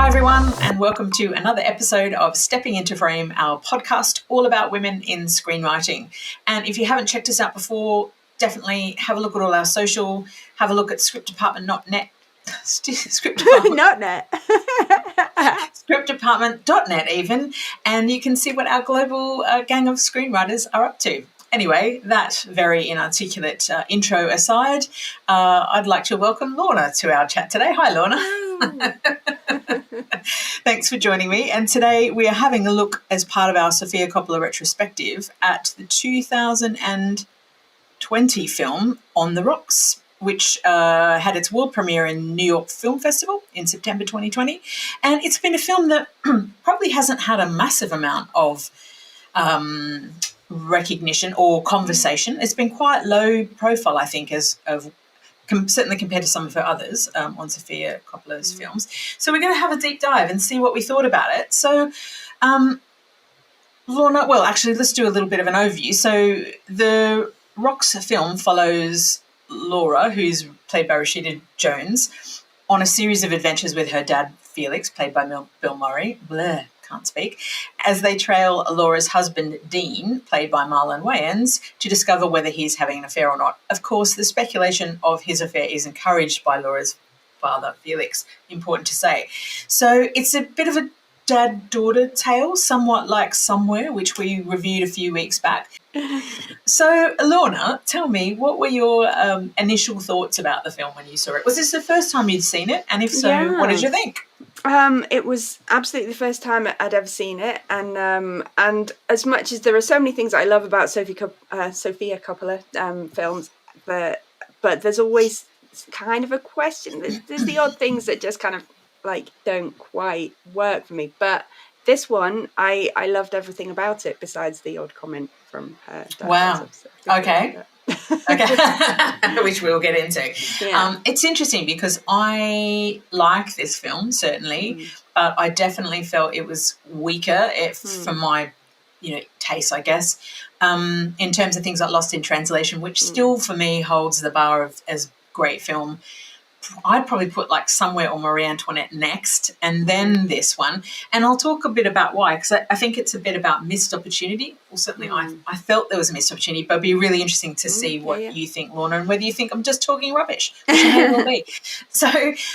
Hi everyone, and welcome to another episode of Stepping Into Frame, our podcast all about women in screenwriting. And if you haven't checked us out before, definitely have a look at all our social, have a look at scriptdepartment.net. Not net. Scriptdepartment.net even, and you can see what our global gang of screenwriters are up to. Anyway, that very inarticulate intro aside, I'd like to welcome Lorna to our chat today. Hi, Lorna. Thanks for joining me. And today we are having a look, as part of our Sofia Coppola retrospective, at the 2020 film On the Rocks, which had its world premiere in New York Film Festival in September 2020. And it's been a film that probably hasn't had a massive amount of recognition or conversation. It's been quite low profile, I think, certainly compared to some of her others on Sofia Coppola's films. So we're going to have a deep dive and see what we thought about it. So, Lorna, well, actually, let's do a little bit of an overview. So the Rocks film follows Laura, who's played by Rashida Jones, on a series of adventures with her dad, Felix, played by Bill Murray. Can't speak, as they trail Laura's husband, Dean, played by Marlon Wayans, to discover whether he's having an affair or not. Of course, the speculation of his affair is encouraged by Laura's father, Felix, important to say. So it's a bit of a dad-daughter tale, somewhat like Somewhere, which we reviewed a few weeks back. So, Lorna, tell me, what were your initial thoughts about the film when you saw it? Was this the first time you'd seen it? And if so, what did you think? It was absolutely the first time I'd ever seen it, and as much as there are so many things I love about Sofia Coppola films, but there's always kind of a question. There's the odd things that just kind of like don't quite work for me. But this one, I loved everything about it besides the odd comment from her. Wow. Okay. Okay, which we'll get into. Yeah. It's interesting because I like this film, certainly, but I definitely felt it was weaker for my, taste, I guess, in terms of things like Lost in Translation, which still for me holds the bar of as great film. I'd probably put like Somewhere or Marie Antoinette next and then this one. And I'll talk a bit about why, because I think it's a bit about missed opportunity. Well, certainly I felt there was a missed opportunity, but it'd be really interesting to see what you think, Lorna, and whether you think I'm just talking rubbish, which I may well be. So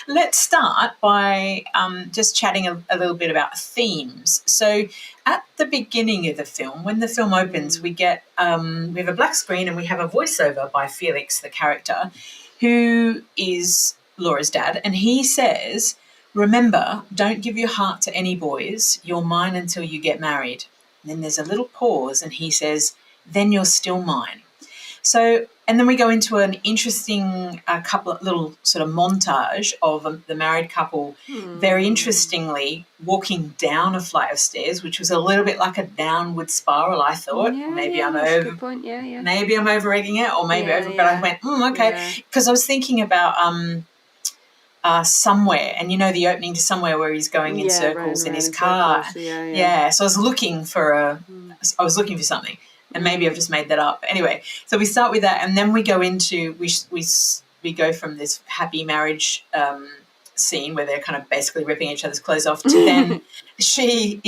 let's start by just chatting a little bit about themes. So at the beginning of the film, when the film opens, we have a black screen and we have a voiceover by Felix, the character, who is Laura's dad, and he says, "Remember, don't give your heart to any boys. You're mine until you get married." And then there's a little pause, and he says, "Then you're still mine." So, and then we go into an interesting couple of little sort of montage of the married couple, very interestingly walking down a flight of stairs, which was a little bit like a downward spiral, I thought. Maybe I'm maybe I'm over-egging it, or maybe but I went, okay, because I was thinking about Somewhere, and the opening to Somewhere where he's going in circles in his car. So I was looking for something. And maybe I've just made that up. Anyway, so we start with that, and then we go into we go from this happy marriage scene where they're kind of basically ripping each other's clothes off to then she's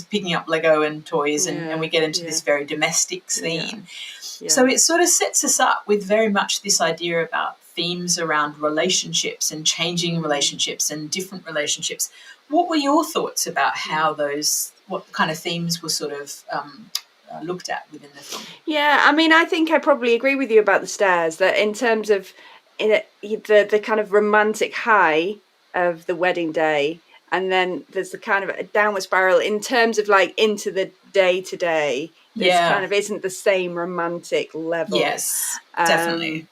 picking up Lego and toys, and we get into this very domestic scene. Yeah. So it sort of sets us up with very much this idea about themes around relationships and changing relationships and different relationships. What were your thoughts about what kind of themes were sort of looked at within the film? Yeah, I mean, I think I probably agree with you about the stairs, that in terms of the kind of romantic high of the wedding day, and then there's the kind of a downward spiral in terms of like into the day-to-day. This kind of isn't the same romantic level. Yes, definitely.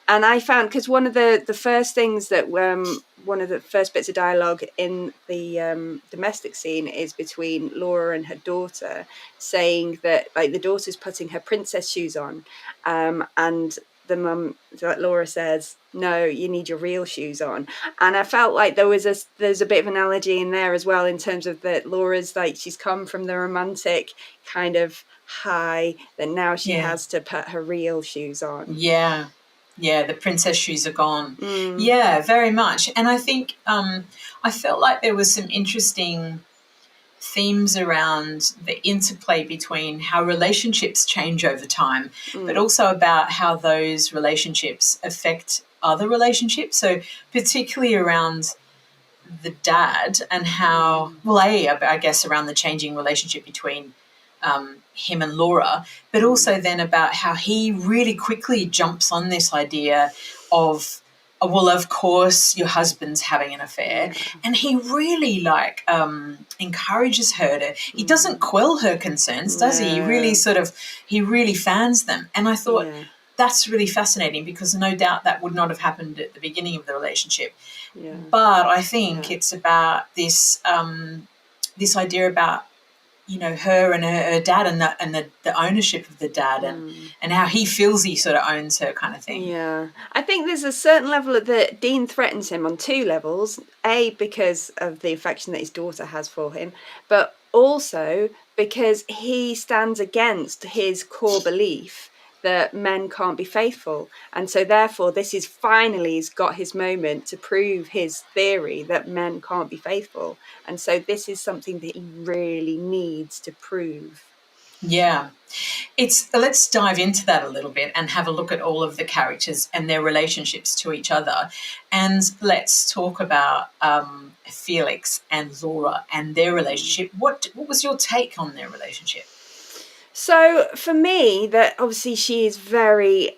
And I found, because one of the first things that one of the first bits of dialogue in the domestic scene is between Laura and her daughter, saying that like the daughter's putting her princess shoes on, and the mum, like Laura, says, "No, you need your real shoes on." And I felt like there's a bit of an analogy in there as well, in terms of that Laura's like, she's come from the romantic kind of high, that now she has to put her real shoes on. Yeah. Yeah, the princess shoes are gone. Mm. Yeah, very much. And I think I felt like there was some interesting themes around the interplay between how relationships change over time, but also about how those relationships affect other relationships. So particularly around the dad and how, well, I guess around the changing relationship between him and Laura, but also then about how he really quickly jumps on this idea of, oh, well, of course your husband's having an affair. Yeah. And he really encourages her to, he doesn't quell her concerns, does he? He really fans them. And I thought that's really fascinating, because no doubt that would not have happened at the beginning of the relationship. Yeah. But I think it's about this this idea about, you know, her and her dad and the ownership of the dad and how he feels he sort of owns her, kind of thing. Yeah. I think there's a certain level that Dean threatens him on two levels. A, because of the affection that his daughter has for him, but also because he stands against his core belief that men can't be faithful. And so therefore this is finally he's got his moment to prove his theory that men can't be faithful. And so this is something that he really needs to prove. Yeah. Let's dive into that a little bit and have a look at all of the characters and their relationships to each other. And let's talk about Felix and Laura and their relationship. What was your take on their relationship? So for me, that obviously she is very,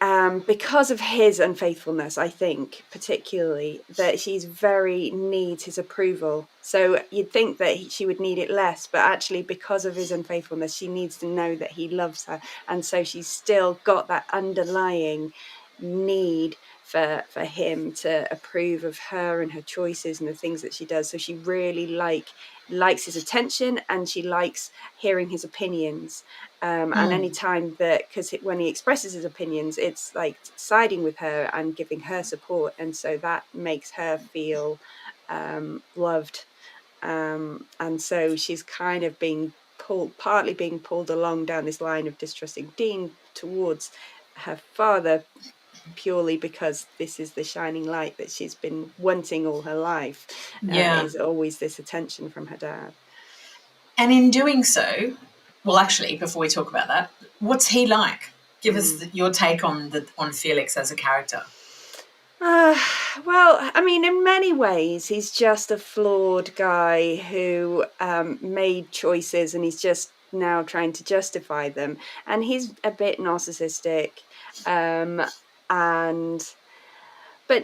because of his unfaithfulness, I think particularly that she's very needs his approval. So you'd think that she would need it less, but actually because of his unfaithfulness, she needs to know that he loves her. And so she's still got that underlying need for him to approve of her and her choices and the things that she does. So she really likes his attention, and she likes hearing his opinions. And any time that, because when he expresses his opinions, it's like siding with her and giving her support, and so that makes her feel loved. And so she's kind of partly being pulled along down this line of distrusting Dean towards her father, purely because this is the shining light that she's been wanting all her life. Is always this attention from her dad. And in doing so, well, actually, before we talk about that, what's he like? Give us your take on Felix as a character. Well, I mean, in many ways, he's just a flawed guy who made choices, and he's just now trying to justify them. And he's a bit narcissistic, but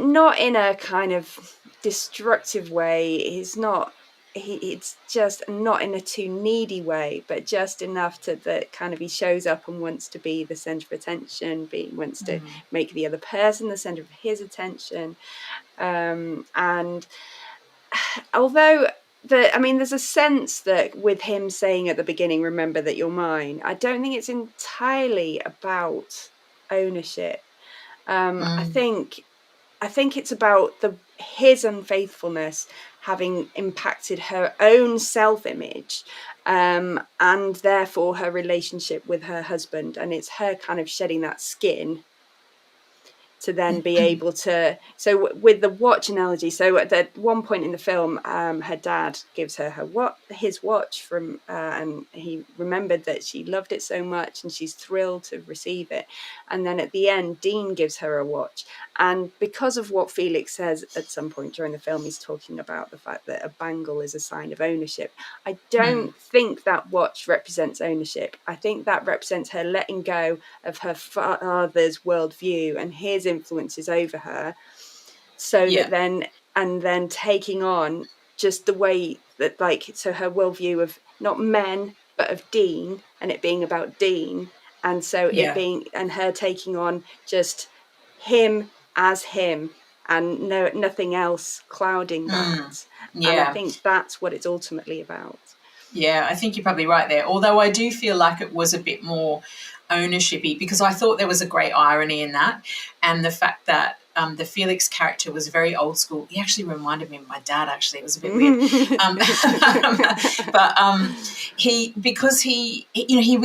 not in a kind of destructive way. It's just not in a too needy way, but just enough that kind of he shows up and wants to be the center of attention, wants to make the other person the center of his attention. And although there's a sense that with him saying at the beginning, "Remember that you're mine," I don't think it's entirely about ownership. I think it's about his unfaithfulness having impacted her own self-image, and therefore her relationship with her husband. And it's her kind of shedding that skin to then be able to. So with the watch analogy, so at one point in the film, her dad gives her his watch from, and he remembered that she loved it so much, and she's thrilled to receive it. And then at the end, Dean gives her a watch, and because of what Felix says at some point during the film, he's talking about the fact that a bangle is a sign of ownership. I don't think that watch represents ownership. I think that represents her letting go of her father's worldview and his influences over her, so that then taking on just the way that, so her worldview of not men but of Dean, and it being about Dean, and so it being, and her taking on just him as him, and nothing else clouding that. And I think that's what it's ultimately about. Yeah, I think you're probably right there. Although I do feel like it was a bit more ownership-y, because I thought there was a great irony in that, and the fact that the Felix character was very old school. He actually reminded me of my dad, actually. It was a bit weird.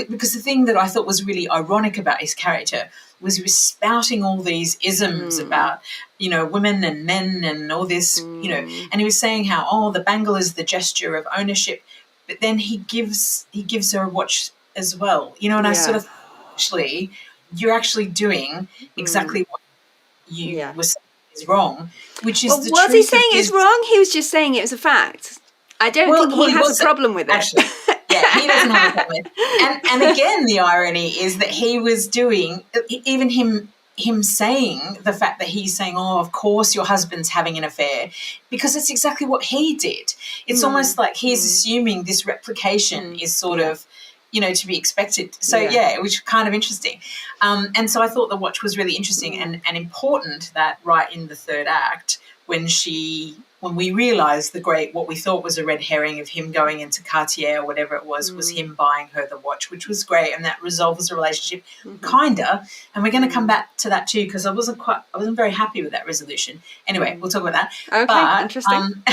Because the thing that I thought was really ironic about his character was he was spouting all these isms about, women and men and all this, and he was saying how, the bangle is the gesture of ownership, but then he gives her a watch as well, and I sort of, actually, you're actually doing exactly what you were saying is wrong, which is the was truth. He saying it's wrong? He was just saying it was a fact. I don't think he has a problem with it. Actually, yeah, he doesn't have a problem with it. And again, the irony is that he was doing, even him saying the fact that he's saying, of course your husband's having an affair, because it's exactly what he did. It's almost like he's assuming this replication is sort of, to be expected. So, it was kind of interesting. And so I thought the watch was really interesting and important that right in the third act, when we realised what we thought was a red herring of him going into Cartier or whatever it was him buying her the watch, which was great, and that resolves the relationship, kinda. And we're going to come back to that too, because I wasn't very happy with that resolution. Anyway, we'll talk about that. Okay, but, interesting.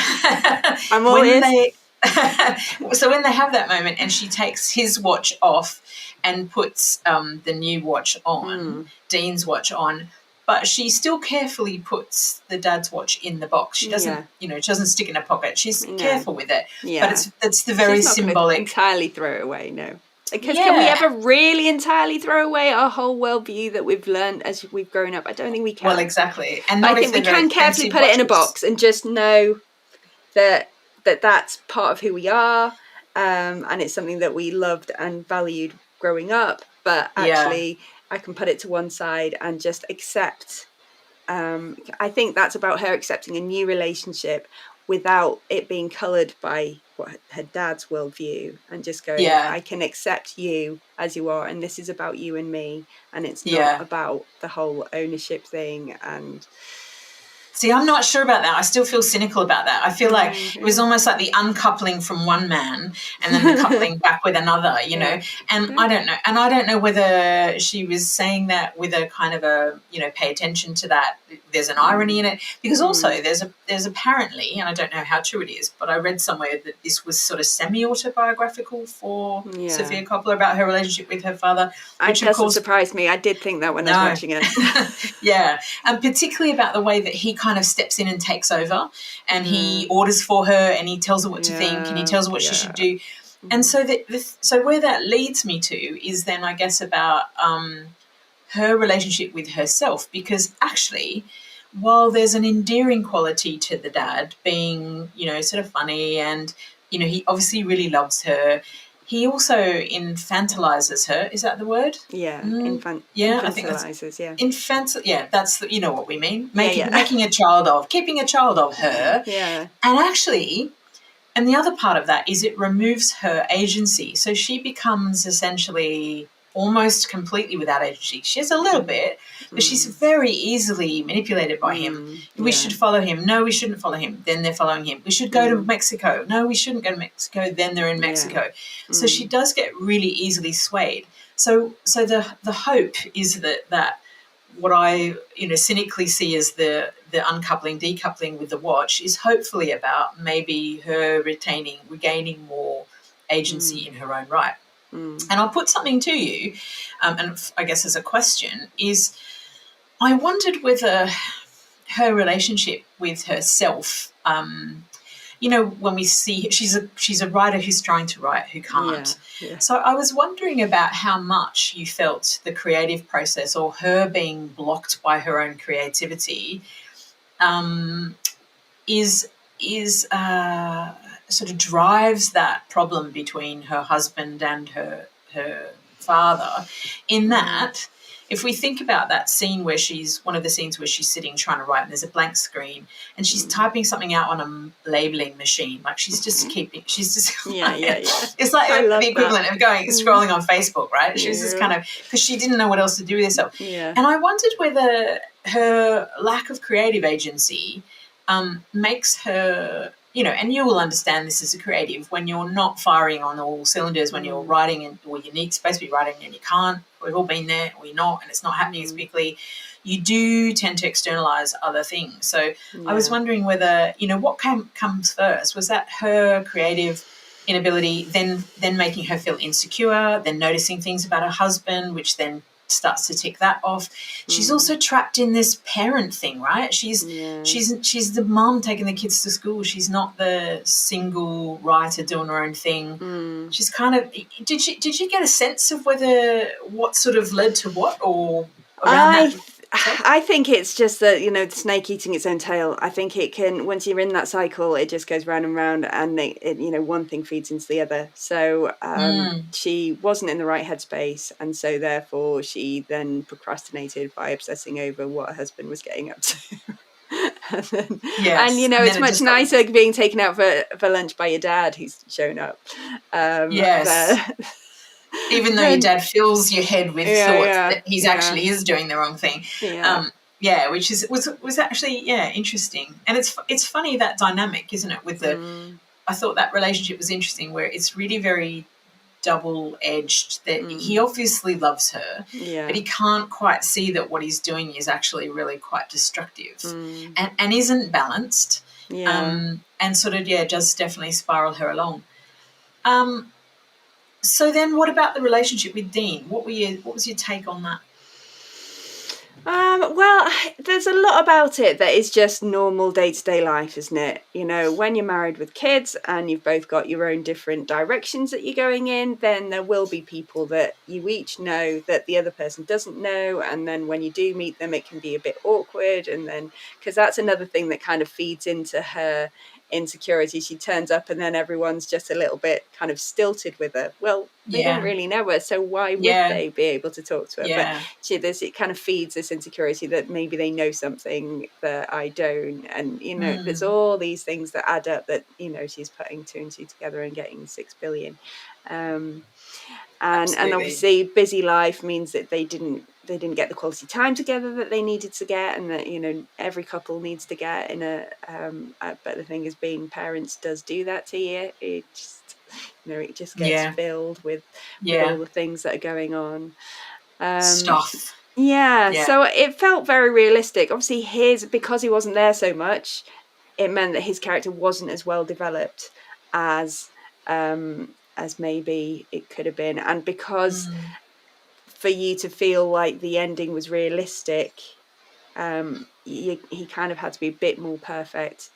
I'm all So when they have that moment and she takes his watch off and puts the new watch on, Dean's watch on, but she still carefully puts the dad's watch in the box. She doesn't, she doesn't stick it in her pocket. She's careful with it. Yeah. But it's the very symbolic. Entirely throw it away, no. Because can we ever really entirely throw away our whole worldview that we've learned as we've grown up? I don't think we can. Well, exactly. And I think we can carefully put it in a box and just know that that's part of who we are, and it's something that we loved and valued growing up. But actually, I can put it to one side and just accept. I think that's about her accepting a new relationship without it being coloured by what her dad's worldview, and just going, I can accept you as you are, and this is about you and me, and it's not about the whole ownership thing. And see, I'm not sure about that. I still feel cynical about that. I feel like it was almost like the uncoupling from one man and then the coupling back with another, and I don't know. And I don't know whether she was saying that with a kind of a, pay attention to that. There's an irony in it, because also there's apparently, and I don't know how true it is, but I read somewhere that this was sort of semi-autobiographical for Sofia Coppola about her relationship with her father. Which of course surprised me. I did think that when I was watching it. Yeah, and particularly about the way that he kind of steps in and takes over, and he orders for her, and he tells her what to think, and he tells her what she should do. And so so where that leads me to is then, I guess, about her relationship with herself, because actually, while there's an endearing quality to the dad being, sort of funny, and, he obviously really loves her, he also infantilizes her. Is that the word? Yeah, I think that's that's what we mean. Keeping a child of her. Yeah. And actually, and the other part of that is it removes her agency. So she becomes essentially almost completely without agency. She has a little bit, but she's very easily manipulated by him. We should follow him. No, we shouldn't follow him. Then they're following him. We should go to Mexico. No, we shouldn't go to Mexico. Then they're in Mexico. So she does get really easily swayed. So the hope is that what I cynically see as the uncoupling, decoupling with the watch is hopefully about maybe her regaining more agency in her own right. And I'll put something to you, and I guess as a question, is I wondered whether her relationship with herself, when we see she's a writer who's trying to write, who can't. Yeah. So I was wondering about how much you felt the creative process, or her being blocked by her own creativity, is sort of drives that problem between her husband and her father, in that if we think about that scene where one of the scenes where she's sitting trying to write, and there's a blank screen and she's typing something out on a labeling machine, like she's just it's like the equivalent of scrolling on Facebook, right? She was just kind of, because she didn't know what else to do with herself. And I wondered whether her lack of creative agency makes her and you will understand this as a creative, when you're not firing on all cylinders, when you're writing or you need supposed to be writing and you can't, we've all been there, or you're not, and it's not happening as quickly, you do tend to externalize other things. So I was wondering whether, what comes first? Was that her creative inability, then making her feel insecure, then noticing things about her husband, which then starts to tick that off. She's also trapped in this parent thing, right? She's the mom taking the kids to school. She's not the single writer doing her own thing. She's kind of, did she get a sense of what sort of led to what, or around that? I think it's just that, the snake eating its own tail. I think it can, once you're in that cycle, it just goes round and round, and one thing feeds into the other. So she wasn't in the right headspace, and so therefore she then procrastinated by obsessing over what her husband was getting up to. It's much nicer being taken out for lunch by your dad who's shown up. Even though your dad fills your head with thoughts that he's actually is doing the wrong thing. Which was actually interesting. And it's funny, that dynamic, isn't it, with I thought that relationship was interesting, where it's really very double-edged, that he obviously loves her, but he can't quite see that what he's doing is actually really quite destructive and isn't balanced, and sort of does definitely spiral her along. So then what about the relationship with Dean? What was your take on that? Well, there's a lot about it that is just normal day-to-day life, isn't it? When you're married with kids and you've both got your own different directions that you're going in, then there will be people that you each know that the other person doesn't know. And then when you do meet them, it can be a bit awkward. And then, because that's another thing that kind of feeds into her insecurity. She turns up and then everyone's just a little bit kind of stilted with her. Well, they don't really know her, so why would they be able to talk to her? But it kind of feeds this insecurity that maybe they know something that I don't, and there's all these things that add up that she's putting 2 and 2 together and getting 6 billion. And obviously busy life means that they didn't get the quality time together that they needed to get, and that every couple needs to get in a but the thing is, being parents does do that to you. It just gets filled with all the things that are going on, stuff. So it felt very realistic. Obviously because he wasn't there so much, it meant that his character wasn't as well developed as maybe it could have been, and because for you to feel like the ending was realistic, he kind of had to be a bit more perfect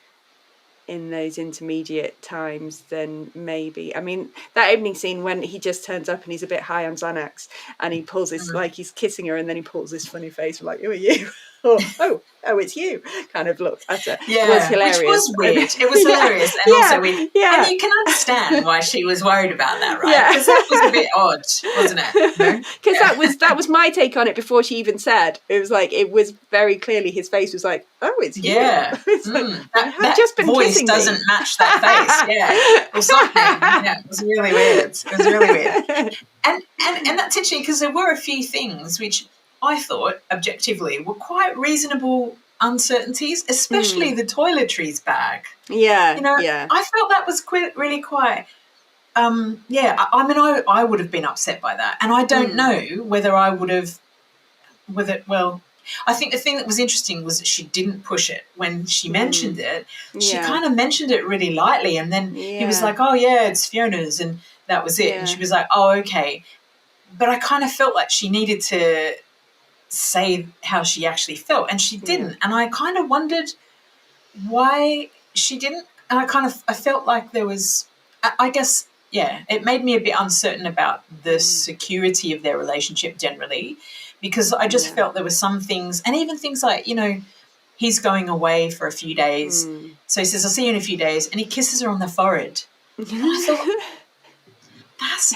in those intermediate times than maybe. I mean, that opening scene when he just turns up and he's a bit high on Xanax and he pulls this, like he's kissing her, and then he pulls this funny face like, who are you? oh, it's you, kind of look at her. Yeah, was hilarious. Which was weird. It was hilarious and also weird. Yeah. And you can understand why she was worried about that, right? Because that was a bit odd, wasn't it? Because that was my take on it before she even said. It was like, it was very clearly his face was like, oh, it's you. Yeah. I've just been voice kissing doesn't me. match that face. Or something. Yeah, it was really weird. And that's interesting, because there were a few things which I thought objectively were quite reasonable uncertainties, especially the toiletries bag. I felt that was really quite I mean, I would have been upset by that, and I don't know whether I would have I think the thing that was interesting was that she didn't push it. When she mentioned it, she kind of mentioned it really lightly, and then he was like, oh yeah, it's Fiona's, and that was it. And she was like, oh, okay. But I kind of felt like she needed to say how she actually felt, and she didn't. And I kind of wondered why she didn't. And I felt like there was, I guess, it made me a bit uncertain about the security of their relationship generally, because I just felt there were some things, and even things like, he's going away for a few days. So he says, I'll see you in a few days, and he kisses her on the forehead. And I thought, that's,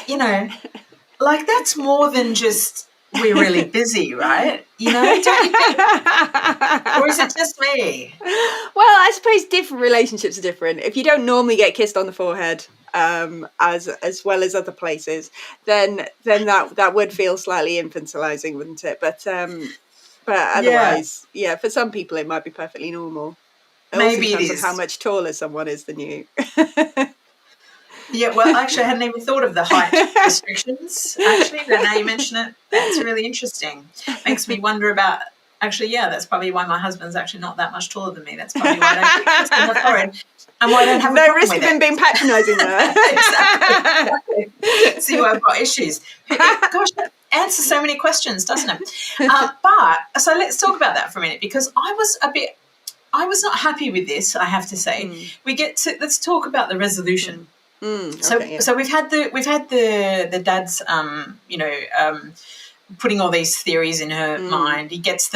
like, that's more than just, we're really busy, right? Don't you think? Or is it just me? Well, I suppose different relationships are different. If you don't normally get kissed on the forehead, as well as other places, then that would feel slightly infantilizing, wouldn't it? But otherwise, for some people it might be perfectly normal. also Maybe it depends on how is. much taller someone is than you. Yeah, well, actually, I hadn't even thought of the height restrictions, actually, but now you mention it, that's really interesting. Makes me wonder about, actually, yeah, that's probably why my husband's actually not that much taller than me. That's probably why I don't get kissed on the forehead and why I don't have a No problem risk with of him it. being patronising there. Exactly. See why I've got issues. Gosh, that answers so many questions, doesn't it? But, so let's talk about that for a minute, because I was not happy with this, I have to say. Let's talk about the resolution. Okay, yeah. So we've had the dad's putting all these theories in her mind. He gets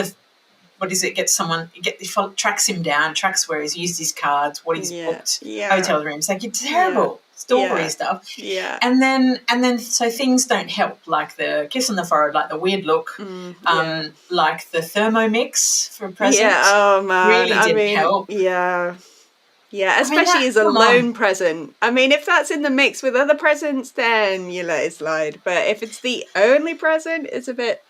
tracks him down, tracks where he's used his cards, what he's booked, hotel rooms, like it's terrible stalkery stuff. Yeah. And then so things don't help, like the kiss on the forehead, like the weird look, like the Thermomix for a present. Yeah, oh man. Really didn't help. Yeah. Yeah, especially as a lone present. I mean, if that's in the mix with other presents, then you let it slide. But if it's the only present, it's a bit...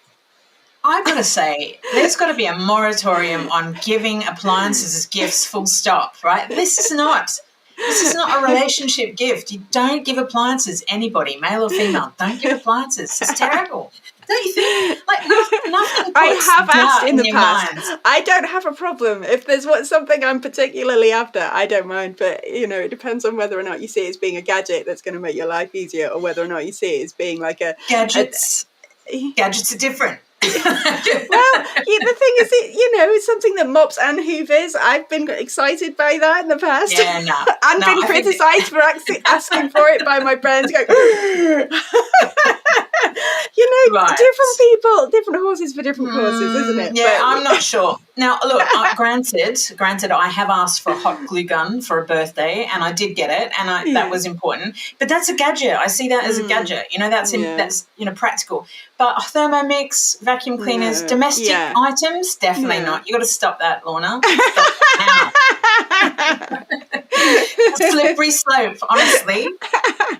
I've got to say, there's got to be a moratorium on giving appliances as gifts, full stop, right? This is not a relationship gift. You don't give appliances, anybody, male or female. Don't give appliances. It's terrible. Don't you think? Like, nothing I have asked in the past. mind. I don't have a problem. If there's something I'm particularly after, I don't mind. But, it depends on whether or not you see it as being a gadget that's going to make your life easier, or whether or not you see it as being like a... Gadgets are different. Well, the thing is, it's something that mops and hoovers. I've been excited by that in the past. Yeah, no. And been criticised for asking for it by my friends. Go, different people, different horses for different courses, isn't it? Yeah, I'm not sure. Now, look, granted, I have asked for a hot glue gun for a birthday, and I did get it, and that was important. But that's a gadget. I see that as a gadget. That's practical. But Thermomix, vacuum cleaners, domestic items, definitely not. You got to stop that, Lorna. Stop now. Slippery slope, honestly.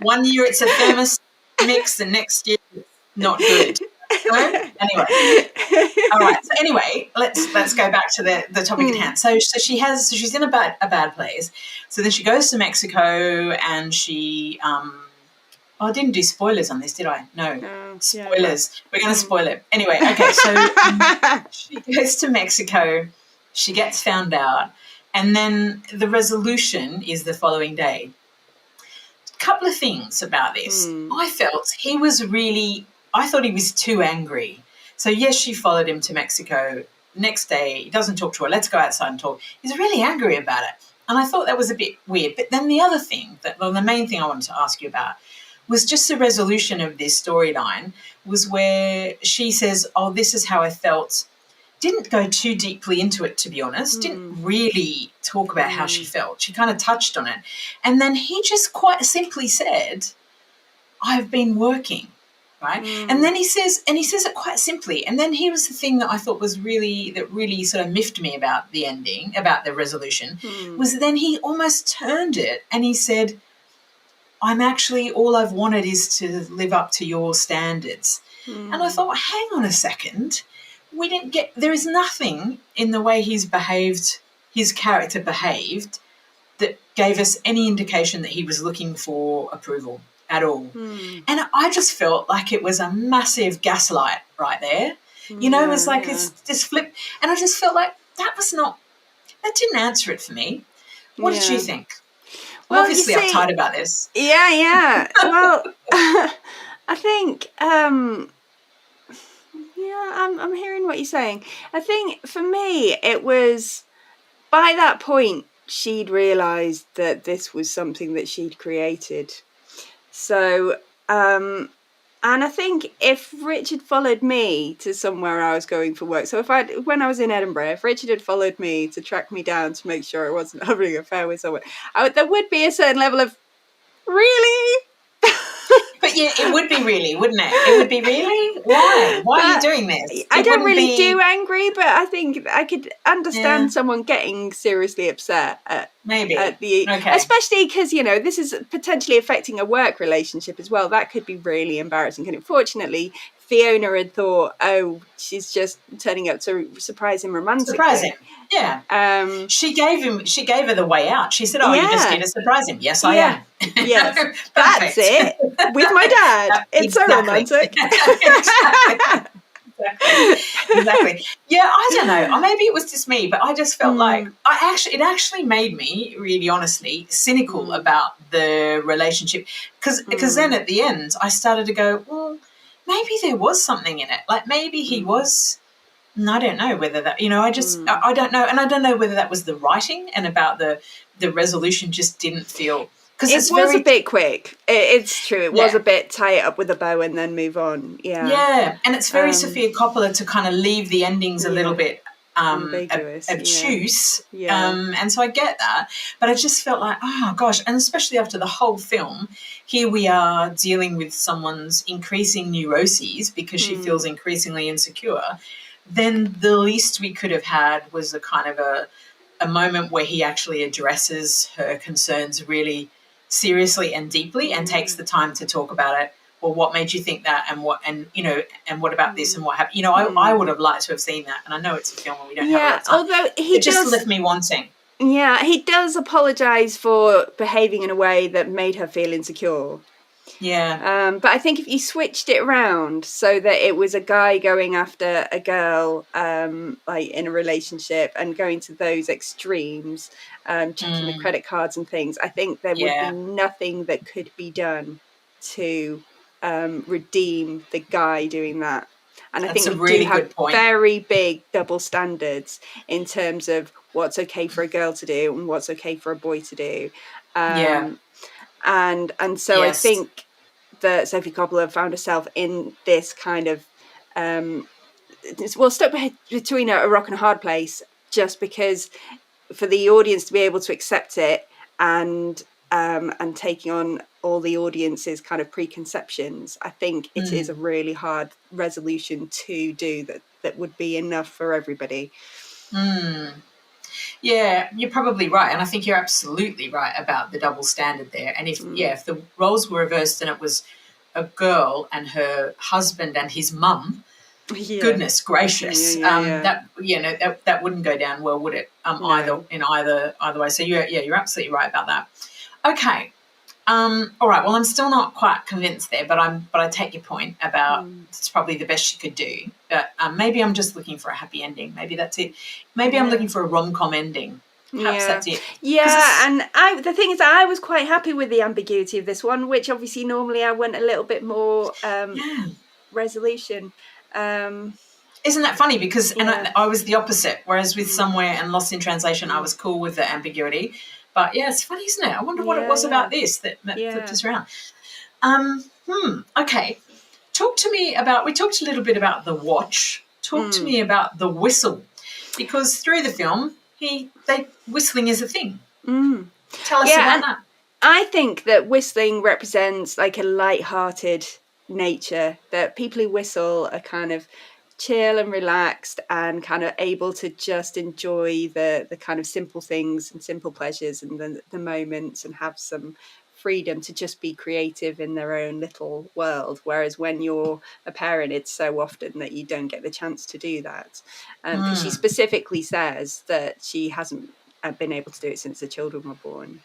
1 year it's a Thermomix, the next year it's not good. So, anyway, all right. So anyway, let's go back to the topic at hand. So she's in a bad place. So then she goes to Mexico, and she I didn't do spoilers on this, did I? No. Spoilers. Yeah. We're going to spoil it. Anyway, okay, so she goes to Mexico, she gets found out, and then the resolution is the following day. A couple of things about this. I thought he was too angry. So, yes, she followed him to Mexico. Next day, he doesn't talk to her. Let's go outside and talk. He's really angry about it. And I thought that was a bit weird. But then the other thing, the main thing I wanted to ask you about was just the resolution of this storyline, was where she says, oh, this is how I felt. Didn't go too deeply into it, to be honest. Didn't really talk about how she felt. She kind of touched on it. And then he just quite simply said, I've been working, right? And then he says it quite simply. And then here was the thing that I thought really sort of miffed me about the ending, about the resolution, was then he almost turned it and he said, all I've wanted is to live up to your standards. And I thought, hang on a second. There is nothing in the way his character behaved, that gave us any indication that he was looking for approval at all. And I just felt like it was a massive gaslight right there. It was like it's this flip. And I just felt like that didn't answer it for me. What did you think? Well, obviously uptight about this. Yeah. Well, I think, I'm hearing what you're saying. I think for me, it was, by that point, she'd realised that this was something that she'd created. So, and I think if Richard followed me to somewhere I was going for work, so when I was in Edinburgh, if Richard had followed me to track me down to make sure I wasn't having an affair with someone, there would be a certain level of, really? But yeah, it would be really, wouldn't it? It would be really? Why? Why are you doing this? I don't really do angry, but I think I could understand someone getting seriously upset at especially because, this is potentially affecting a work relationship as well. That could be really embarrassing. And fortunately, Fiona had thought, oh, she's just turning up to surprise him romantically. Surprise him. Yeah. She gave her the way out. She said, "Oh, you're just here to surprise him." Yes, I am. Yes, that's it. With my dad, it's so romantic. Exactly. Yeah, I don't know. Or maybe it was just me, but I just felt like it actually made me really, honestly, cynical about the relationship because then at the end I started to go, well, maybe there was something in it. Like maybe he was. And I don't know whether that, I don't know. And I don't know whether that was the writing and about the resolution just didn't feel. Because it was a bit quick. It's true. It was a bit tie it up with a bow and then move on. Yeah. Yeah. And it's very Sofia Coppola to kind of leave the endings a little bit ambiguous, obtuse. And so I get that. But I just felt like, oh, gosh. And especially after the whole film, here we are dealing with someone's increasing neuroses because she feels increasingly insecure. Then the least we could have had was a kind of a moment where he actually addresses her concerns really seriously and deeply and takes the time to talk about it. Well, what made you think that, and what about this, and what happened? I would have liked to have seen that, and I know it's a film and we don't have a lot of time. Although it just left me wanting. Yeah, he does apologise for behaving in a way that made her feel insecure. Yeah. But I think if you switched it around so that it was a guy going after a girl, like in a relationship, and going to those extremes, checking the credit cards and things, I think there would be nothing that could be done to redeem the guy doing that. And I think we do have very big double standards in terms of what's okay for a girl to do and what's okay for a boy to do. And so I think that Sofia Coppola found herself in this kind of stuck between a rock and a hard place, just because for the audience to be able to accept it and taking on all the audience's kind of preconceptions, I think it is a really hard resolution to do that would be enough for everybody. Yeah, you're probably right. And I think you're absolutely right about the double standard there. And if the roles were reversed and it was a girl and her husband and his mum, goodness gracious, that wouldn't go down well, would it? Either way. So you're absolutely right about that. Okay. All right. Well, I'm still not quite convinced there, but I take your point about it's probably the best she could do. But maybe I'm just looking for a happy ending. Maybe that's it. Maybe I'm looking for a rom-com ending. Perhaps that's it. Yeah, and the thing is, I was quite happy with the ambiguity of this one, which obviously normally I went a little bit more resolution. Isn't that funny? Because and I was the opposite. Whereas with Somewhere and Lost in Translation, I was cool with the ambiguity. But yeah, it's funny, isn't it? I wonder what it was about this that flipped us around. Okay. Talk to me about, we talked a little bit about the watch. Talk to me about the whistle. Because through the film, whistling is a thing. Tell us about that. I think that whistling represents like a light-hearted nature, that people who whistle are kind of chill and relaxed and kind of able to just enjoy the kind of simple things and simple pleasures and the moments, and have some freedom to just be creative in their own little world. Whereas when you're a parent, it's so often that you don't get the chance to do that. Because she specifically says that she hasn't been able to do it since the children were born.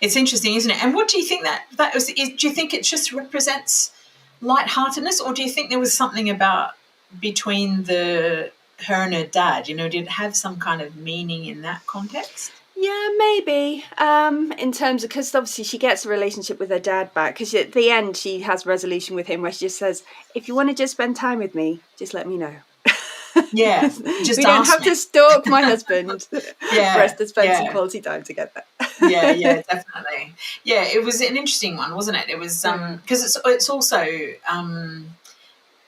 It's interesting, isn't it? And what do you think that was? Do you think it just represents lightheartedness, or do you think there was something about between her and her dad? Did it have some kind of meaning in that context? Yeah, maybe. In terms of, because obviously she gets a relationship with her dad back, because at the end she has resolution with him where she just says, if you want to just spend time with me, just let me know. Yeah, just we don't have to stalk my husband for us to spend some quality time together. yeah, definitely. Yeah, it was an interesting one, wasn't it? It was because it's also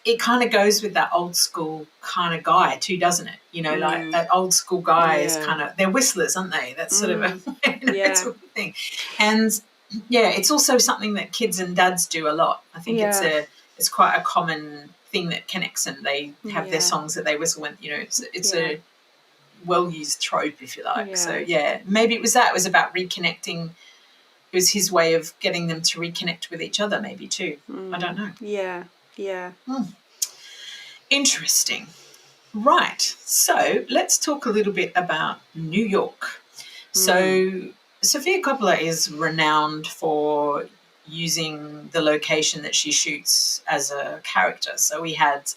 it kind of goes with that old school kind of guy too, doesn't it? Like that old school guy is kind of, they're whistlers, aren't they? That's sort of a sort of thing. And it's also something that kids and dads do a lot. I think it's quite a common thing that connects them. They have their songs that they whistle when it's a well-used trope, if you like. So maybe it was about reconnecting was his way of getting them to reconnect with each other, maybe too. I don't know. Yeah. Interesting. Right. So let's talk a little bit about New York. So Sofia Coppola is renowned for using the location that she shoots as a character. So we had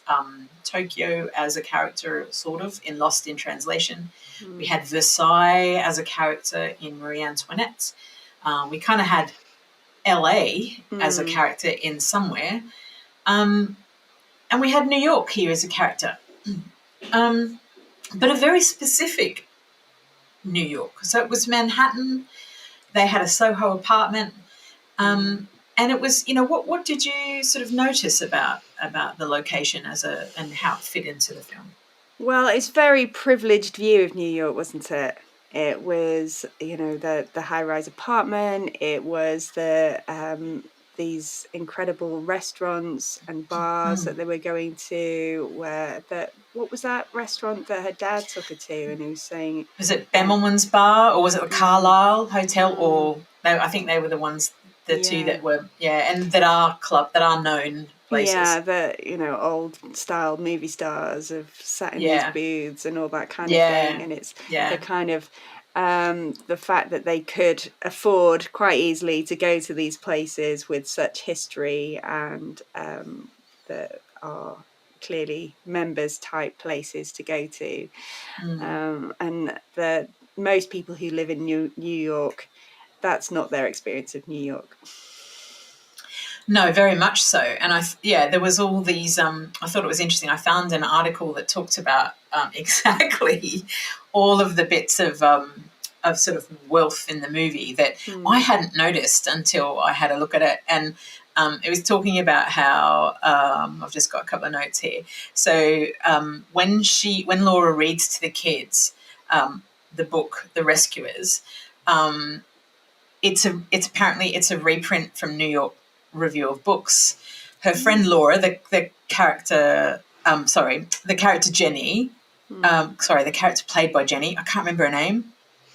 Tokyo as a character, sort of, in Lost in Translation. We had Versailles as a character in Marie Antoinette. We kind of had LA as a character in Somewhere. And we had New York here as a character. But a very specific New York. So it was Manhattan. They had a Soho apartment. And it was, what did you sort of notice about the location and how it fit into the film? Well, it's a very privileged view of New York, wasn't it? It was, the high-rise apartment. It was these incredible restaurants and bars that they were going to. What was that restaurant that her dad took her to? And he was saying, was it Bemelman's Bar, or was it the Carlisle Hotel? Or no, I think they were the ones, two that were, and that are known places. Yeah, the old style movie stars have sat in these booths and all that kind of thing, and it's the kind of the fact that they could afford quite easily to go to these places with such history and that are clearly members type places to go to, and the most people who live in New York, that's not their experience of New York. No, very much so. And there was all these, I thought it was interesting. I found an article that talked about exactly all of the bits of sort of wealth in the movie that I hadn't noticed until I had a look at it. And it was talking about how, I've just got a couple of notes here. So when Laura reads to the kids the book, The Rescuers, it's a reprint from New York Review of Books. Her friend Laura, the character Jenny, the character played by Jenny, I can't remember her name.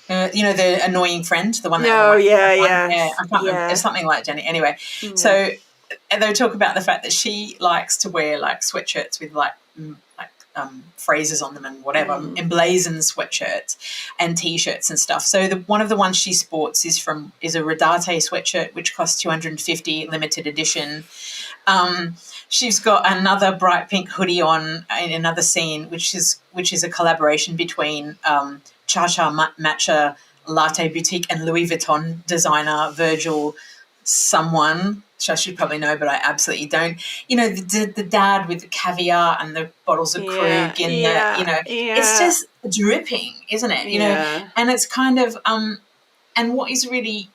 The annoying friend, the one that. Oh yeah. I can't remember. It's something like Jenny. Anyway, so they talk about the fact that she likes to wear like sweatshirts with phrases on them and whatever, emblazoned sweatshirts and T-shirts and stuff. So one of the ones she sports is a Rodarte sweatshirt, which costs $250, limited edition. She's got another bright pink hoodie on in another scene, which is a collaboration between Cha Cha Matcha Latte Boutique and Louis Vuitton designer Virgil someone, which I should probably know, but I absolutely don't. The dad with the caviar and the bottles of Krug it's just dripping, isn't it? And it's kind of and what is really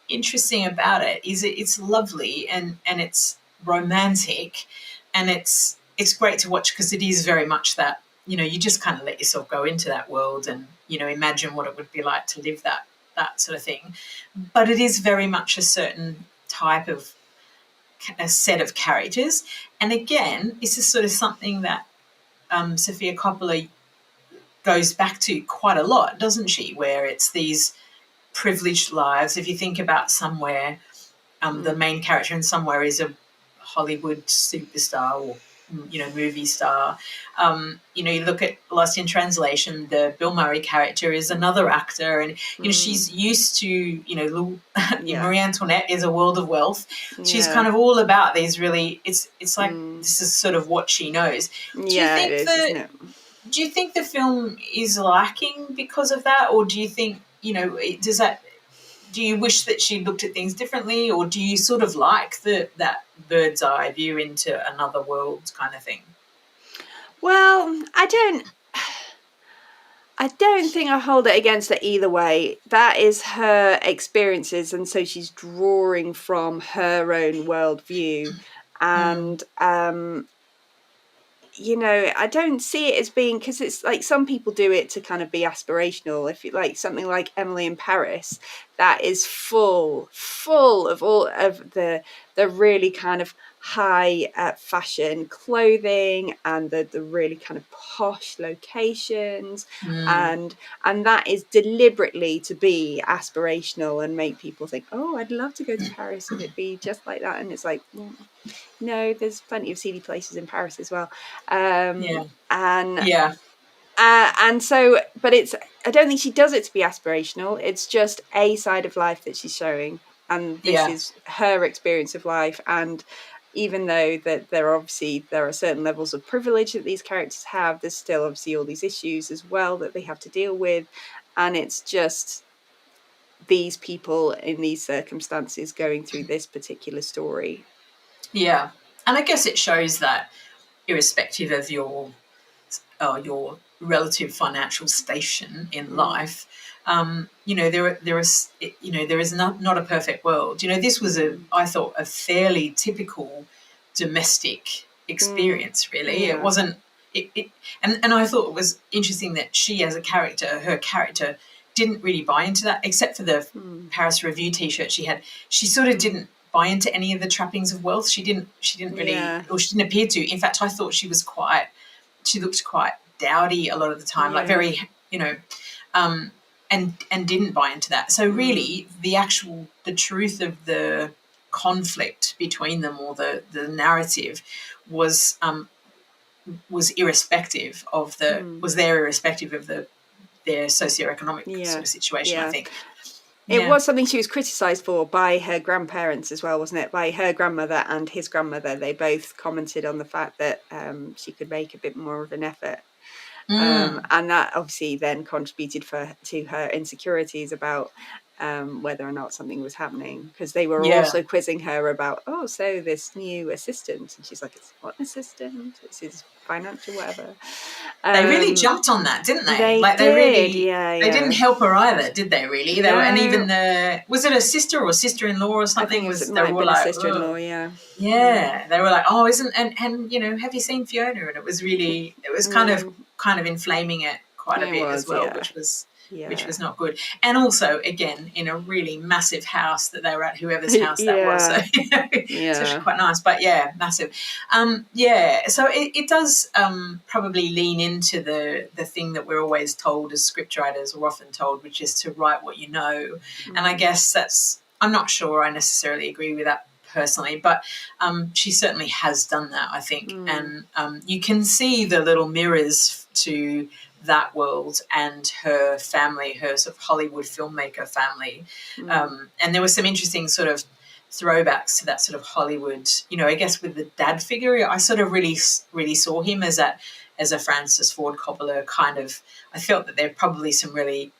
interesting about it is it's lovely and it's romantic, and it's great to watch because it is very much that, you just kind of let yourself go into that world and, imagine what it would be like to live that sort of thing. But it is very much a certain type of a set of characters. And again, this is sort of something that Sofia Coppola goes back to quite a lot, doesn't she? Where it's these privileged lives. If you think about Somewhere, the main character in Somewhere is a Hollywood superstar or movie star. You look at Lost in Translation, the Bill Murray character is another actor, and she's used to Marie Antoinette is a world of wealth. She's kind of all about these really. It's like this is sort of what she knows. Do you think the film is lacking because of that, or do you think does that? Do you wish that she looked at things differently, or do you sort of like that bird's eye view into another world kind of thing? Well, I don't think I hold it against her either way. That is her experiences, and so she's drawing from her own worldview. And I don't see it as being, because it's like some people do it to kind of be aspirational. If you like something like Emily in Paris, that is full of all of the really kind of high fashion clothing and the really kind of posh locations, and that is deliberately to be aspirational and make people think, oh, I'd love to go to Paris and it'd be just like that. And it's like, well, no, there's plenty of seedy places in Paris as well. And so, but I don't think she does it to be aspirational. It's just a side of life that she's showing, and this is her experience of life. And even though that there are certain levels of privilege that these characters have, there's still obviously all these issues as well that they have to deal with, and it's just these people in these circumstances going through this particular story. Yeah, and I guess it shows that irrespective of your relative financial station in life, there is not a perfect world. This was I thought a fairly typical domestic experience. Really, it wasn't. And I thought it was interesting that she, as her character, didn't really buy into that, except for the Paris Review T-shirt she had. She sort of didn't buy into any of the trappings of wealth. She didn't really, or she didn't appear to. In fact, I thought she looked quite dowdy a lot of the time, like very, and didn't buy into that. So really, the truth of the conflict between them, or the narrative, was irrespective of their socioeconomic sort of situation. I think. It was something she was criticised for by her grandparents as well, wasn't it? By her grandmother and his grandmother. They both commented on the fact that she could make a bit more of an effort. And that obviously then contributed to her insecurities about whether or not something was happening, because they were also quizzing her about, so this new assistant, and she's like, it's not an assistant, it's his financial whatever. They really jumped on that, didn't they? They didn't help her either, did they? Really, they were, and even was it a sister or sister-in-law or something? It might have been a sister-in-law. They were like, and have you seen Fiona? And it was really, kind of inflaming it quite a bit as well, which was not good. And also, again, in a really massive house that they were at, whoever's house that was. So, it's actually quite nice. But massive. So it does probably lean into the thing that we're always told as scriptwriters, or often told, which is to write what you know. And I guess I'm not sure I necessarily agree with that personally, but she certainly has done that, I think. And you can see the little mirrors to that world and her family, her sort of Hollywood filmmaker family. And there were some interesting sort of throwbacks to that sort of Hollywood, I guess with the dad figure. I sort of really saw him as a Francis Ford Coppola kind of. I felt that there are probably some really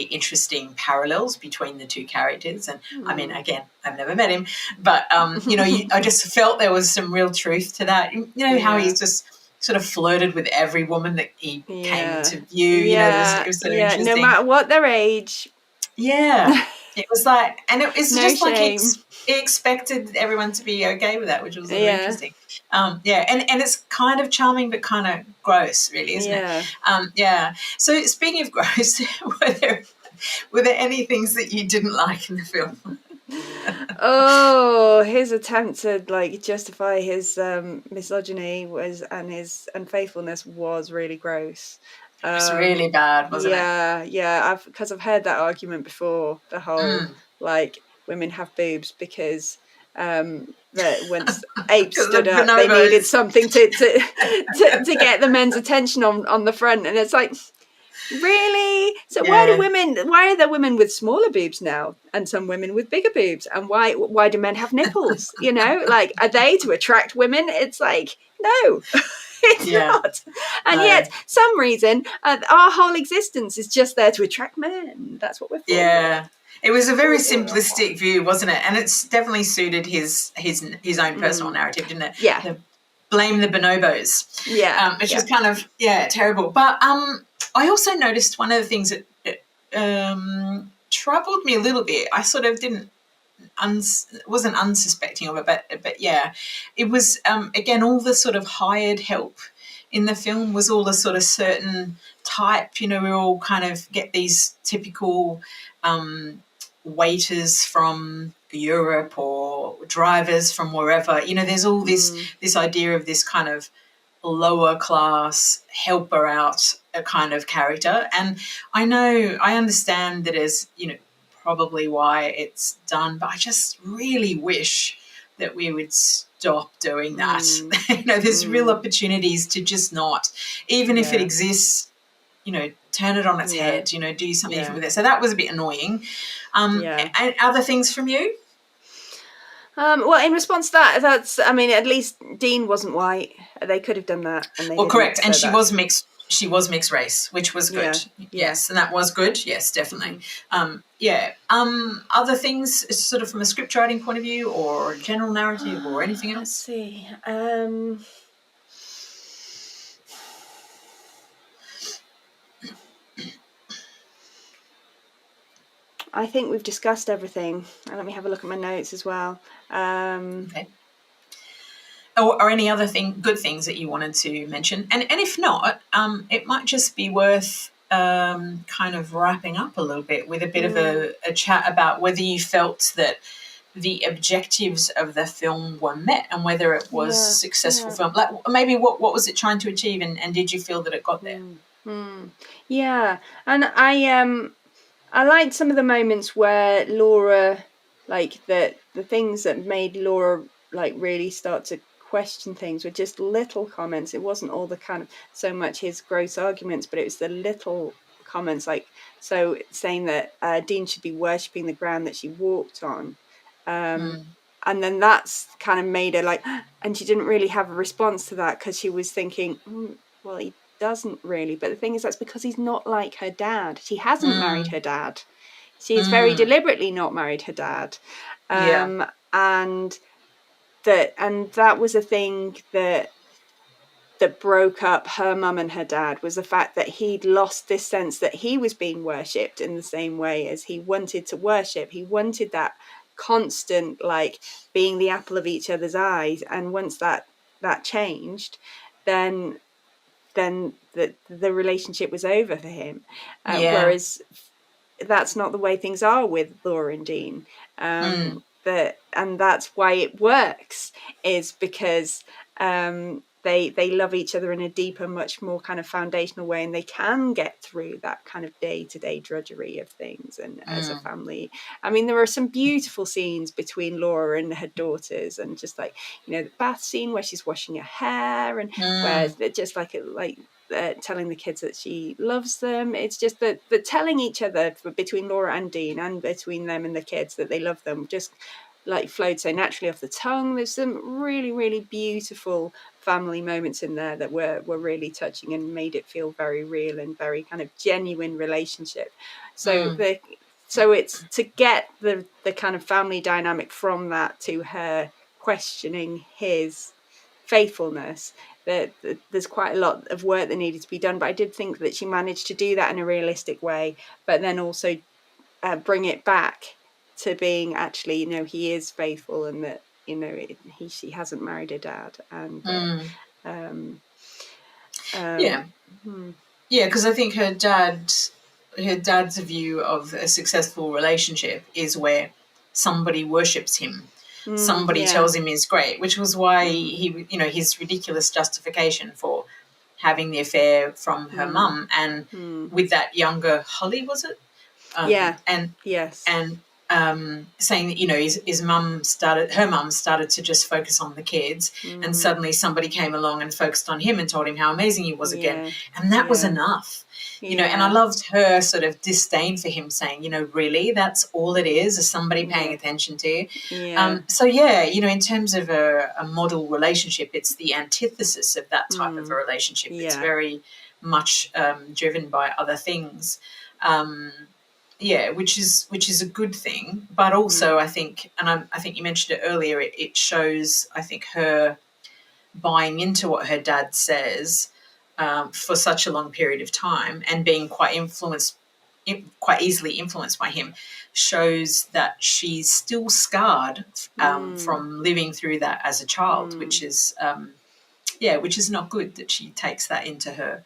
interesting parallels between the two characters. And I mean, again, I've never met him, but I just felt there was some real truth to that. How he's just sort of flirted with every woman that he came to view. It was sort of interesting. No matter what their age. It was like, and it was just shame. Like he expected everyone to be okay with that, which was really interesting. And it's kind of charming, but kind of gross, really, isn't it? So speaking of gross, were there any things that you didn't like in the film? His attempt to justify his misogyny and his unfaithfulness was really gross. It was really bad, wasn't it? Because I've heard that argument before. The whole women have boobs because that once apes stood up, they needed something to get the men's attention on the front, and it's like, really? So why are there women with smaller boobs now and some women with bigger boobs, and why do men have nipples? Are they to attract women? It's like, no. It's not. And yet, some reason, our whole existence is just there to attract men. That's what we're for. Yeah. It was a very simplistic view, wasn't it? And it's definitely suited his own personal narrative, didn't it? Yeah. Blame the bonobos. Yeah. Which was kind of, terrible. But I also noticed one of the things that troubled me a little bit. I sort of wasn't unsuspecting of it, but it was again, all the sort of hired help in the film was all a sort of certain type. We all kind of get these typical waiters from Europe or drivers from wherever. You know, there's all this idea of this kind of lower class helper out a kind of character. And I understand that as, you know, probably why it's done, but I just really wish that we would stop doing that. You know, there's real opportunities to just not, even if it exists, you know, turn it on its head, you know, do something different with it. So that was a bit annoying. And other things from you? Well, in response to that, I mean, at least Dean wasn't white. They could have done that. And they didn't, correct. And so was mixed. She was mixed race, which was good. Yes, and that was good. Yes, definitely. Other things, sort of from a script writing point of view, or general narrative, or anything else? Let's see. I think we've discussed everything. Let me have a look at my notes as well. Okay. Or any other good things that you wanted to mention? And if not, it might just be worth kind of wrapping up a little bit with a bit of a chat about whether you felt that the objectives of the film were met and whether it was a successful film. Like, maybe what was it trying to achieve, and did you feel that it got there? Yeah, and I liked some of the moments where Laura, like the things that made Laura like really start to question things were just little comments. It wasn't all the kind of so much his gross arguments, but it was the little comments, like so saying that Dean should be worshipping the ground that she walked on. And then that's kind of made her like, and she didn't really have a response to that because she was thinking, well, he doesn't really. But the thing is, that's because he's not like her dad. She hasn't married her dad. She's very deliberately not married her dad. And that was a thing that broke up her mum and her dad, was the fact that he'd lost this sense that he was being worshipped in the same way as he wanted to worship. He wanted that constant, like, being the apple of each other's eyes. And once that changed, then the relationship was over for him. Whereas that's not the way things are with Laura and Dean. And that's why it works, is because they love each other in a deeper, much more kind of foundational way, and they can get through that kind of day-to-day drudgery of things and as a family. I mean, there are some beautiful scenes between Laura and her daughters, and just like, you know, the bath scene where she's washing her hair, and where they're just like telling the kids that she loves them. It's just that telling each other, between Laura and Dean, and between them and the kids, that they love them, just like flowed so naturally off the tongue. There's some really, really beautiful family moments in there that were really touching and made it feel very real and very kind of genuine relationship. So it's to get the kind of family dynamic from that to her questioning his faithfulness, that there's quite a lot of work that needed to be done, but I did think that she managed to do that in a realistic way, but then also bring it back to being, actually, you know, he is faithful, and that, you know, she hasn't married her dad. And because I think her dad's view of a successful relationship is where somebody worships him, somebody tells him he's great, which was why he, you know, his ridiculous justification for having the affair from her mum, and with that younger Holly, was it? Saying that, you know, her mum started to just focus on the kids, and suddenly somebody came along and focused on him and told him how amazing he was again, and that was enough. You know, and I loved her sort of disdain for him, saying, you know, really, that's all it is somebody paying attention to you. So you know, in terms of a model relationship, it's the antithesis of that type of a relationship. It's very much driven by other things. Which is a good thing, but also I think, and I think you mentioned it earlier, it shows, I think, her buying into what her dad says for such a long period of time, and being quite easily influenced by him, shows that she's still scarred from living through that as a child, which is not good that she takes that into her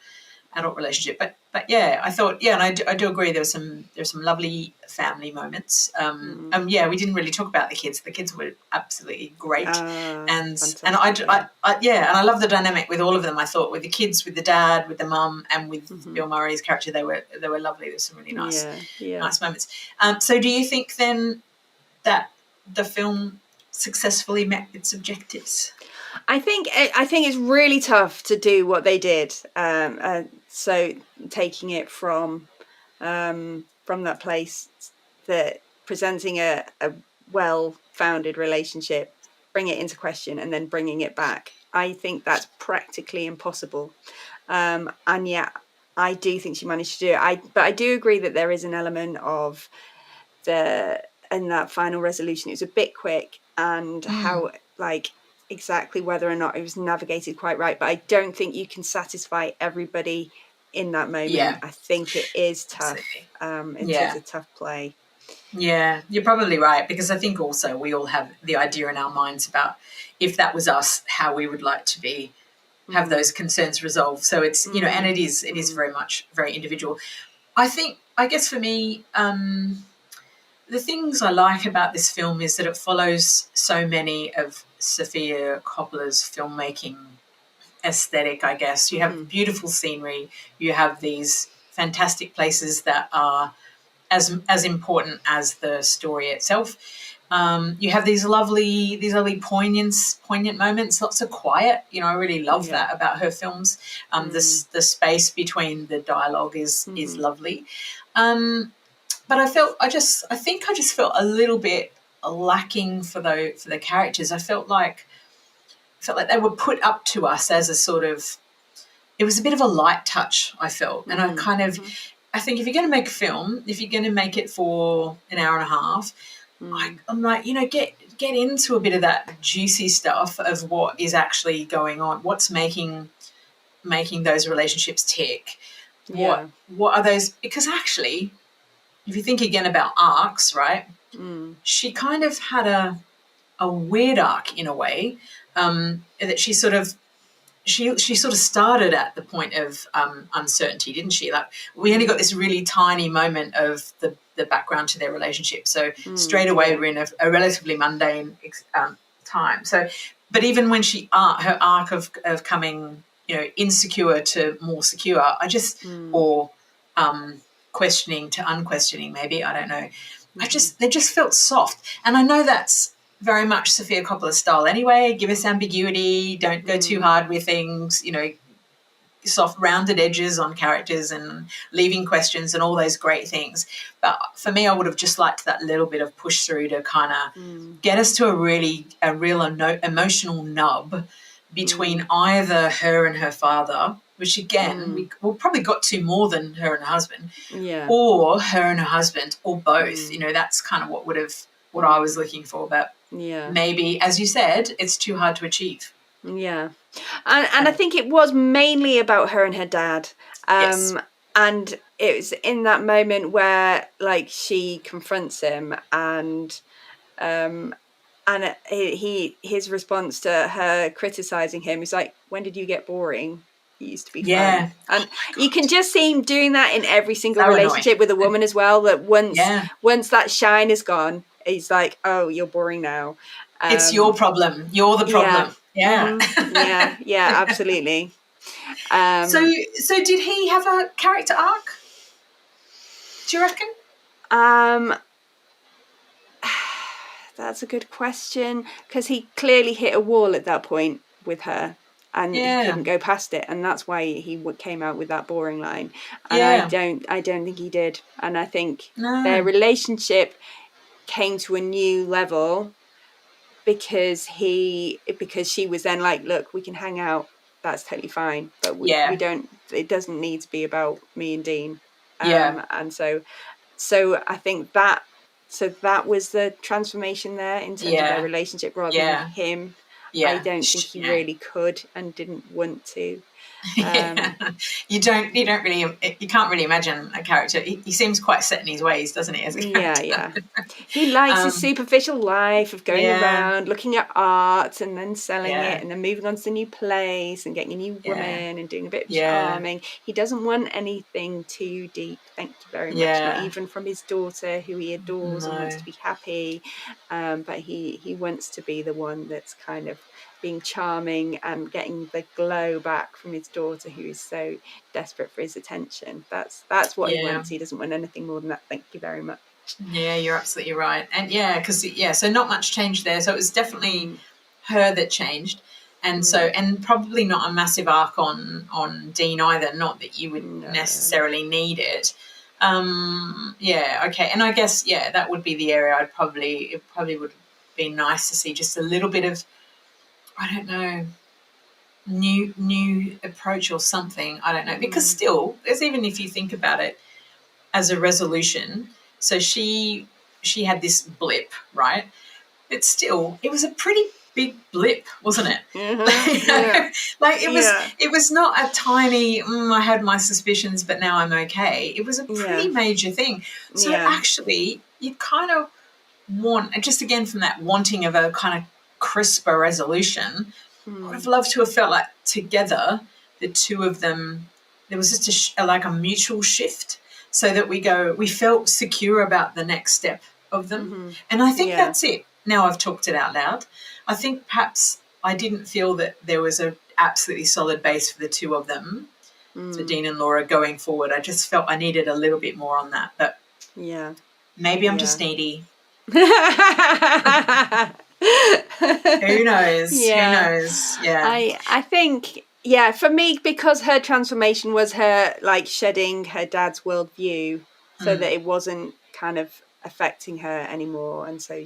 adult relationship. But yeah, I thought, and I do agree. There's some lovely family moments. Yeah, we didn't really talk about the kids. The kids were absolutely great, and I love the dynamic with all of them. I thought with the kids, with the dad, with the mum, and with Bill Murray's character, they were lovely. There's some really nice moments. So do you think then that the film successfully met its objectives? I think it's really tough to do what they did. So taking it from that place, that presenting a well-founded relationship, bring it into question, and then bringing it back. I think that's practically impossible. And yet, I do think she managed to do it. But I do agree that there is an element of in that final resolution, it was a bit quick, and how exactly whether or not it was navigated quite right. But I don't think you can satisfy everybody in that moment. Yeah. I think it is tough. It's a tough play. Yeah, you're probably right, because I think also we all have the idea in our minds about if that was us, how we would like to be, have those concerns resolved. So it's, and it is very much very individual. I guess for me, the things I like about this film is that it follows so many of Sofia Coppola's filmmaking aesthetic, I guess. You have beautiful scenery. You have these fantastic places that are as important as the story itself. You have these lovely poignant moments, lots of quiet. I really love that about her films. The space between the dialogue is lovely. But I think I just felt a little bit lacking for the characters. I felt like they were put up to us as a sort of, it was a bit of a light touch, I felt. And I think if you're going to make a film, if you're going to make it for an hour and a half, I'm like, get into a bit of that juicy stuff of what is actually going on, what's making those relationships tick. What are those? Because actually, if you think again about arcs, right? She kind of had a weird arc in a way, that she sort of started at the point of uncertainty, didn't she? Like, we only got this really tiny moment of the background to their relationship. So straight away we're in a relatively mundane time. So, but even when her arc of coming, insecure to more secure, or questioning to unquestioning, maybe, I don't know. They just felt soft. And I know that's very much Sofia Coppola's style anyway. Give us ambiguity, don't go too hard with things, soft rounded edges on characters and leaving questions and all those great things. But for me, I would have just liked that little bit of push through to kind of get us to a real emotional nub between either her and her father, which again, we probably got to more than her and her husband, or her and her husband, or both. That's kind of what I was looking for. But maybe, as you said, it's too hard to achieve. Yeah. And I think it was mainly about her and her dad. Yes. And it was in that moment where, she confronts him, and his response to her criticizing him is like, "When did you get boring? It used to be fun." And you can just see him doing that in every single relationship with a woman as well. That once that shine is gone, he's like, "Oh, you're boring now. It's your problem. You're the problem." Yeah. Yeah, absolutely. So did he have a character arc? Do you reckon? That's a good question, because he clearly hit a wall at that point with her, and he couldn't go past it, and that's why he came out with that boring line. And I don't think he did, and I think their relationship came to a new level because she was then like, "Look, we can hang out. That's totally fine, but we don't. It doesn't need to be about me and Dean." And so I think that. So that was the transformation there in terms of their relationship, rather than him. I don't think he really could and didn't want to. You can't really imagine a character. He seems quite set in his ways, doesn't he, as a character? Yeah. He likes his superficial life of going around, looking at art and then selling it and then moving on to the new place and getting a new woman and doing a bit of charming. He doesn't want anything too deep, thank you very much, not even from his daughter, who he adores and wants to be happy. But he wants to be the one that's kind of being charming and getting the glow back from his daughter, who is so desperate for his attention. That's what he wants. He doesn't want anything more than that. Thank you very much. Yeah, you're absolutely right. And so not much change there. So it was definitely her that changed. And and probably not a massive arc on Dean either, not that you would necessarily need it. Okay. And I guess, that would be the area it probably would be nice to see just a little bit of, I don't know, new approach or something. I don't know. Because still, as even if you think about it as a resolution, so she had this blip, right? But still, it was a pretty big blip, wasn't it? It was not a tiny, I had my suspicions, but now I'm okay. It was a pretty major thing. So actually, you kind of want, and just again from that wanting of a kind of crisper resolution, I would have loved to have felt like together, the two of them, there was just a mutual shift, so that we felt secure about the next step of them. And I think that's it. Now I've talked it out loud. I think perhaps I didn't feel that there was a absolutely solid base for the two of them, for Dean and Laura going forward. I just felt I needed a little bit more on that. But maybe I'm just needy. Who knows? Who knows? Yeah. I think, for me, because her transformation was her shedding her dad's worldview, so that it wasn't kind of affecting her anymore, and so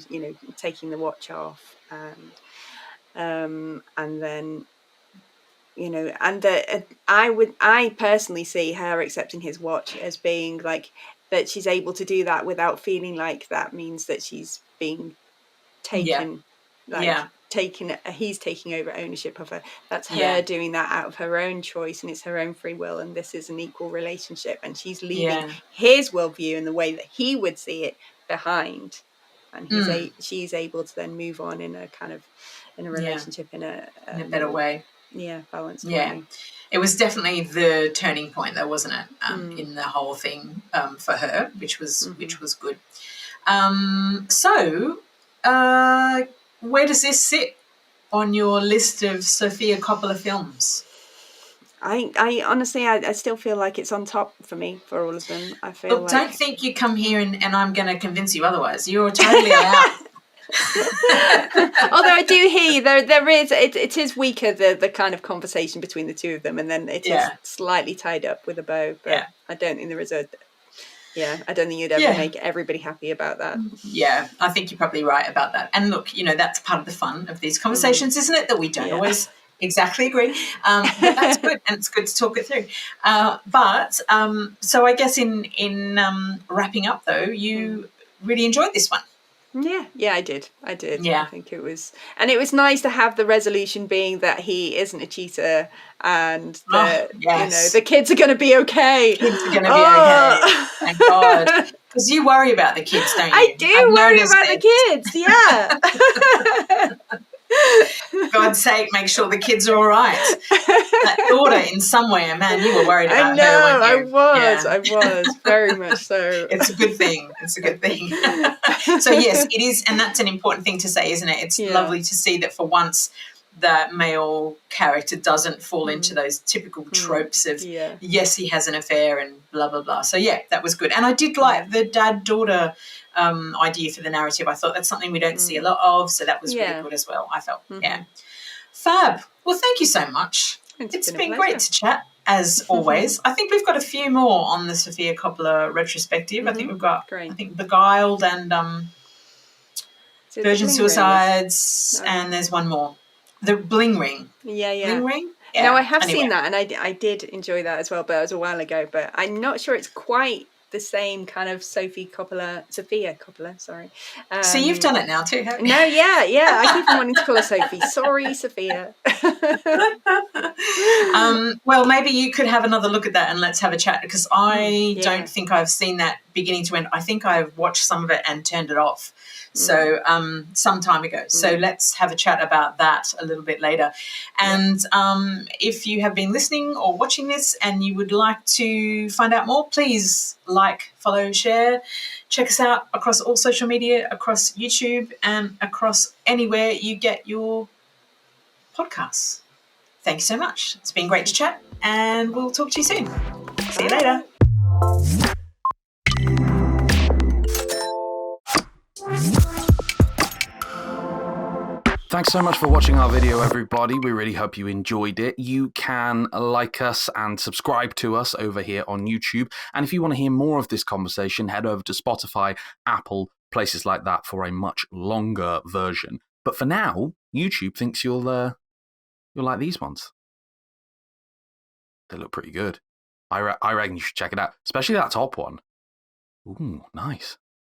taking the watch off, and then I personally see her accepting his watch as being that she's able to do that without feeling like that means that she's being taken he's taking over ownership of her. That's her doing that out of her own choice, and it's her own free will, and this is an equal relationship, and she's leaving his worldview in the way that he would see it behind, and she's able to then move on in a relationship in a better way, balanced way. It was definitely the turning point, though, wasn't it, in the whole thing, for her, which was good. Where does this sit on your list of Sofia Coppola films? I honestly, I still feel like it's on top for me for all of them. I feel don't think you come here and I'm going to convince you otherwise. You're totally allowed. Although I do hear you, there is it is weaker, the kind of conversation between the two of them, and then it is slightly tied up with a bow. But I don't think there is I don't think you'd ever make everybody happy about that. Yeah, I think you're probably right about that. And look, that's part of the fun of these conversations, isn't it? That we don't always exactly agree. But that's good, and it's good to talk it through. So I guess in wrapping up, though, you really enjoyed this one. Yeah, I did. Yeah. I think it was, and it was nice to have the resolution being that he isn't a cheater, and the kids are going to be okay. Kids are going to be okay. Thank God. Because you worry about the kids, don't you? I do worry about the kids. Yeah. God's sake, make sure the kids are all right. That daughter, in some way, man, you were worried about her, weren't you? I was very much so. It's a good thing. So yes, it is, and that's an important thing to say, isn't it? It's lovely to see that for once the male character doesn't fall into those typical tropes of yes, he has an affair and blah blah blah. So that was good, and I did like the dad-daughter idea for the narrative. I thought that's something we don't see a lot of, so that was really good as well, I felt. Fab. Well, thank you so much. It's been great to chat, as always. I think we've got a few more on the Sofia Coppola retrospective. I think we've got Beguiled and Virgin Suicides, and there's one more, The Bling Ring. Bling Ring. No, I have seen that, and I did enjoy that as well, but it was a while ago. But I'm not sure it's quite the same kind of Sofia Coppola, sorry. So you've done it now too, haven't you? No, yeah. I keep on wanting to call her Sophie. Sorry, Sofia. Well, maybe you could have another look at that and let's have a chat, because I Yeah. don't think I've seen that beginning to end. I think I've watched some of it and turned it off. So some time ago. So let's have a chat about that a little bit later. And if you have been listening or watching this and you would like to find out more, please like, follow, share. Check us out across all social media, across YouTube, and across anywhere you get your podcasts. Thank you so much. It's been great to chat, and we'll talk to you soon. See you later. Thanks so much for watching our video, everybody. We really hope you enjoyed it. You can like us and subscribe to us over here on YouTube. And if you want to hear more of this conversation, head over to Spotify, Apple, places like that for a much longer version. But for now, YouTube thinks you'll like these ones. They look pretty good. I reckon you should check it out, especially that top one. Ooh, nice.